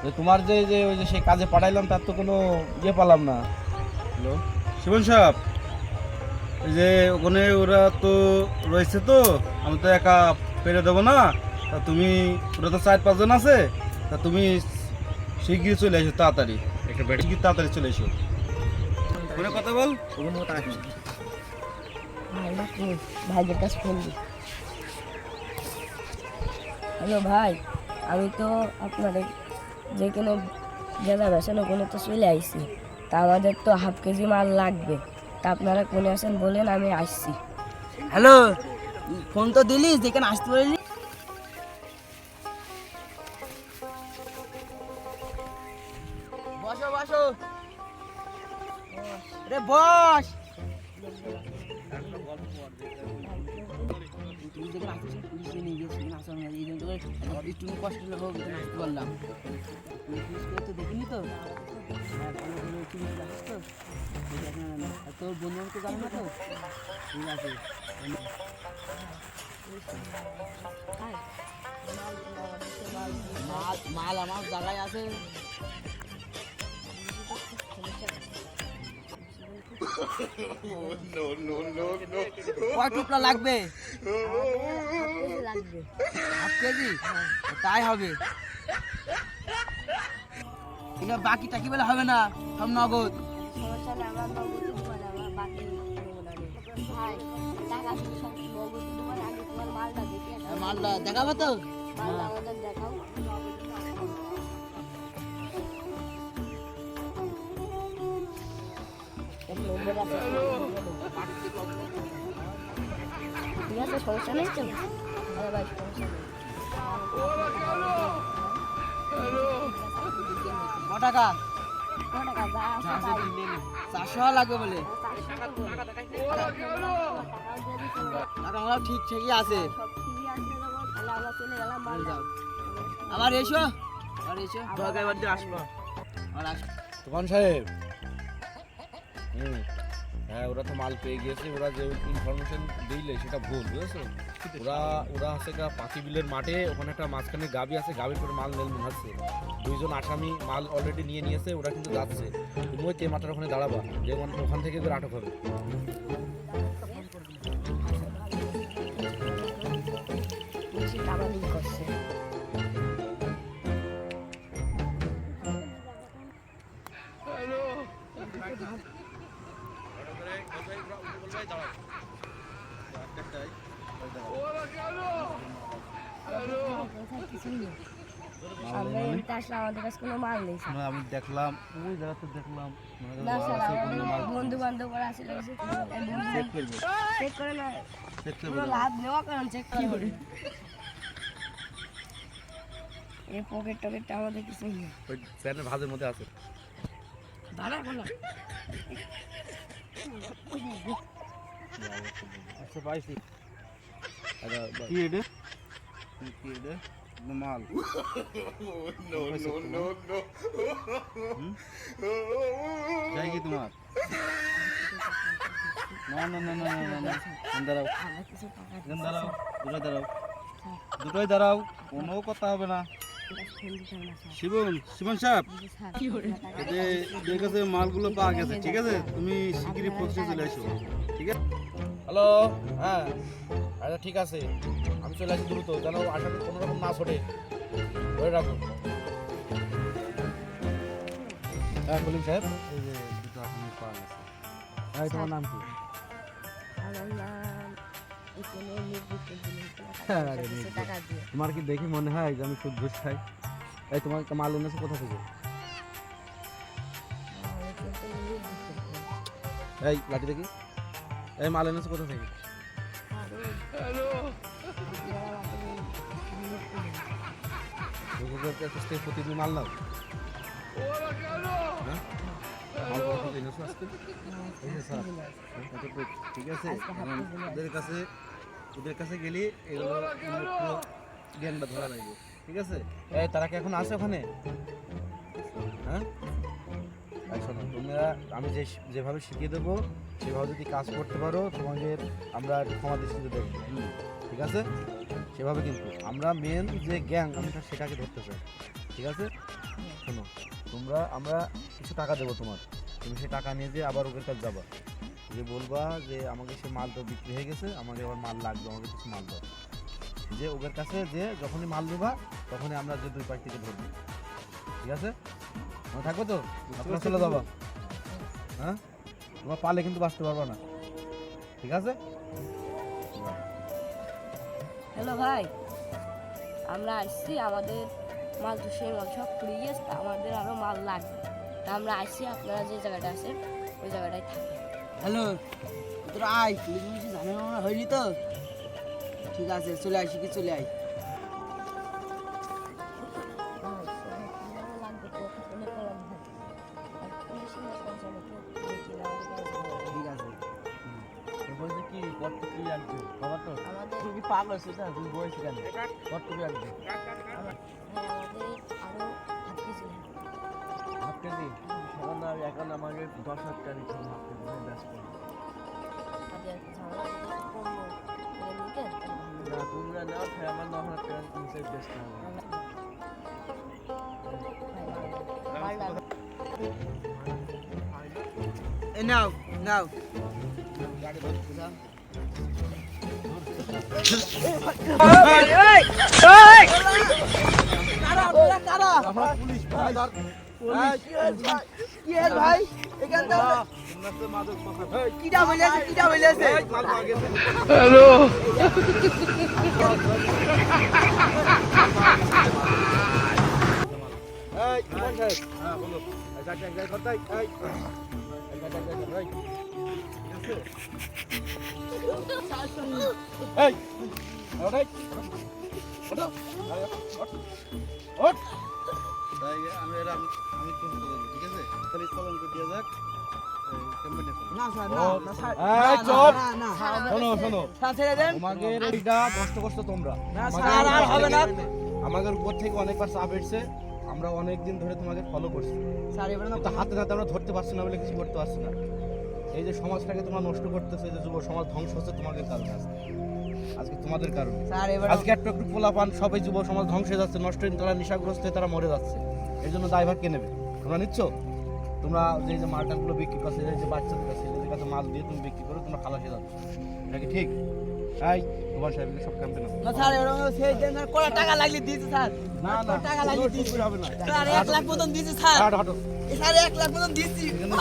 যে তোমার যে যে ওই যে সেই কাজে পাঠাইলাম তার তো কোনো ইয়ে পেলাম না। হ্যালো শিবন সাহেব, এই যে ওখানে ওরা তো রয়েছে, তো আমি তো একা পেরে দেবো না। তা তুমি, ওরা তো 4-5 জন আছে, তা তুমি শিগগিরই চলে এসো, তাড়াতাড়ি একটা শিগগির তাড়াতাড়ি চলে এসো। ফোনে কথা বল। ভাইদের কাছে ফোন দিই। হ্যালো ভাই, আমি তো আপনার যেখানে জেলা বেছেন ওখানে তো চলে আইছি। তা আমাদের তো হাফ কেজি মাল লাগবে। তা আপনারা কোনে আছেন বলেন, আমি আসছি। হ্যালো, ফোন তো দিলিস, যেখানে আসতে পারলি। বসো বসো, রে বস। তুই যেখানে আসছিস পুলিশে নিয়ে গিয়ে সেখানে আসা এই জন্য তোকে একটু কষ্ট হলে হোক আসতে পারলাম। পুলিশ করে তো দেখিনি তো, তোর বন্ধু বান্ধব জানো না তো? ঠিক আছে, মাল আমার জায়গায় আছে। কয় টুকরা লাগবে? Half KG? তাই হবে। বাকি টাকি বলে হবে না, সব নগদ। মালটা দেখাবো তো? ঠিক আছে, সমস্যা নেই তো? ভাই সমস্যা নেই। ক টাকা? 400 লাগবে বলে। টাকা ঠিক ঠিকই আছে। আবার এসো, আর এসো, দরকার বাদে আসবো। আর আসবো তুফান সাহেব। হ্যাঁ, ওরা তো মাল পেয়ে গিয়েছে। ওরা যে ইনফরমেশন দিলে সেটা ভুল, বুঝেছো? ওরা হচ্ছে পাখি বিলের মাঠে, ওখানে একটা মাঝখানে গাবি আছে, গাবির করে মাল নেল মনে হচ্ছে। 2 জন আসামি মাল অলরেডি নিয়ে নিয়েছে, ওরা কিন্তু যাচ্ছে। তুমি ওই মাথার ওখানে দাঁড়াবা, যে ওখান থেকে করে আটক হবে। করছে। আমাদের কাছে কোনো মাল নেই। আমি দেখলাম ওই জায়গাতে দেখলাম বন্ধু বান্ধব আসলে চেক করে না, লাভ নেওয়া কারণ চেক করে। এই পকেট টকেটটা আমাদের কিছু নেই। ওই স্যারের ভাজের মধ্যে আছে। দাঁড়া বলো। আচ্ছা, পাইছি। কি এটা? কি এটা? মাল। যাই কি তোমার? না না না না না না, দাঁড়াও দাঁড়াও, দুটোই দাঁড়াও, দুটোই দাঁড়াও, কোনো কথা হবে না। শিবন সাহেব, এদের কাছে মালগুলো পাওয়া গেছে, ঠিক আছে? তুমি শিগগিরই পৌঁছে চলে এসো, ঠিক আছে? হ্যালো, হ্যাঁ আচ্ছা ঠিক আছে, আমি চলে আসি দ্রুত, যেন আসামি কোনো রকম না ছোটে, ধরে রাখুন। হ্যাঁ কলিম সাহেব, এই যে দুটো আসামি পাওয়া গেছে। হ্যাঁ তোমার নাম কি? আমার নাম এখানে টাকা দিয়ে। তোমার কি দেখি মনে হয় যে আমি সুদ ঘুষ খাই? এই তোমার মাল এনেছো কোথা থেকে? এই লাঠি দেখি, এই মাল এনেছো কোথা থেকে? প্রতিদিন মাল নাও? হ্যাঁ, মাল কোথা থেকে এনেছো আজকে? ঠিক আছে, ওদের কাছে গেলে এগুলো পুরো জ্ঞানটা ধরা লাগবে, ঠিক আছে? এই তারা কি এখন আছে ওখানে? হ্যাঁ, শোনো তোমরা, আমি যেভাবে শিখিয়ে দেবো সেভাবে যদি কাজ করতে পারো তোমাদের আমরা ক্ষমা দৃষ্টিতে দেখবো, ঠিক আছে? সেভাবে কিন্তু আমরা মেন যে গ্যাং, আমরা সেটাকে ধরতে চাই, ঠিক আছে? শোনো, আমরা কিছু টাকা দেবো তোমার, তুমি সেই টাকা নিয়ে যে আবার ওদের কাছে যাবা, যে বলবা যে আমাকে সে মাল তো বিক্রি হয়ে গেছে, আমাকে আবার মাল লাগবে, আমাকে কিছু মাল দাও। যে ওদের কাছে যে যখনই মাল নেবা তখনই আমরা যে দুই পাশ থেকে ধরবো, ঠিক আছে? মনে থাকবে তো? আপনারা চলে যাবা, হ্যাঁ? তোমরা পালে কিন্তু বাঁচতে পারবা না, ঠিক আছে? হ্যালো ভাই, আমরা আসছি, আমাদের মাল তো সেই মাল সব ফুরিয়ে গেছে, তা আমাদের আরও মাল লাগবে, তা আমরা আসছি, আপনারা যে জায়গাটা আছে ওই জায়গাটায় থাকবে। হ্যালো, তোরা আয়, পুলিশ মুলিশ ঝামেলা মামলা হয়নি তো? ঠিক আছে, চলে আসি কি চলে আয়। ঠিক আছে। বলছি কি কত কি লাগবে বাবা? তো আমাদের তুমি কি পাগল হয়েছো? তুমি বলছি কেন কত কি লাগবে? আরো হাফ কেজি হাফ কেজি? এখন আর এখন আমাকে 10,000 টাকা দিতে হবে, হাফ কেজি ব্যস্ত না, তোমরা নাও, তাহলে আমার 9,000 টাকা নিচে ব্যস্ত হবে। এ নাও নাও। ভাই কিটা বলেছে কিটা বলেছে? এই ইমাম সাহেব, হ্যাঁ বলো, এই যাক যাক যাক করতে, এই যাক যাক যাক এই এই ওরে ওঠো, ওঠ। তাই আমি তো বলবো, ঠিক আছে? তাহলে চলন করে দিয়ে যাক ক্যাম্পেইনে। না স্যার না না স্যার এই চুপ। না না শোনো শোনো, স্যার ছেড়ে দেন। তোমাদের এইটা কষ্ট করছো তোমরা, না স্যার আর হবে না আমাদের উপর থেকে অনেকবার চাপ এসছে, আমরা অনেক দিন ধরে তোমাকে ফলো করছি, স্যার এবারে না কিন্তু হাতে নাতে আমরা ধরতে পারছি না বলে কিছু করতে পারছি না। এই যে সমাজটাকে তোমরা নষ্ট করতেছো, এই যে যুব সমাজ ধ্বংস হচ্ছে তোমাদের কারণে, আজকে তোমাদের কারণে। স্যার এবারে আজকে একটু একটু পোলাপান সবাই যুব সমাজ ধ্বংস হয়ে যাচ্ছে, নষ্ট হয়ে তারা নেশাগ্রস্ত হয়ে তারা মরে যাচ্ছে। এর জন্য দায়ভার কে নেবে? তোমরা নিচ্ছ? তোমরা যে মালটাগুলো বিক্রি করছো, এই যে বাচ্চাদের কাছে এদের কাছে মাল দিয়ে তুমি বিক্রি করে তোমরা খালাসে যাচ্ছ, এটা কি ঠিক? তাই তোমার সাহেবকে সব ক্যাম্পে না। না স্যার এবারে সেই দেন স্যার কোলা টাকা লাগলে দিয়েছে স্যার। না না, টাকা লাগিয়ে কোনো ঠিক হবে না। স্যার 1 লাখ মতন দিয়েছে স্যার। হাঁটো হাঁটো। স্যার 1 লাখ মতন দিয়েছি। এখানে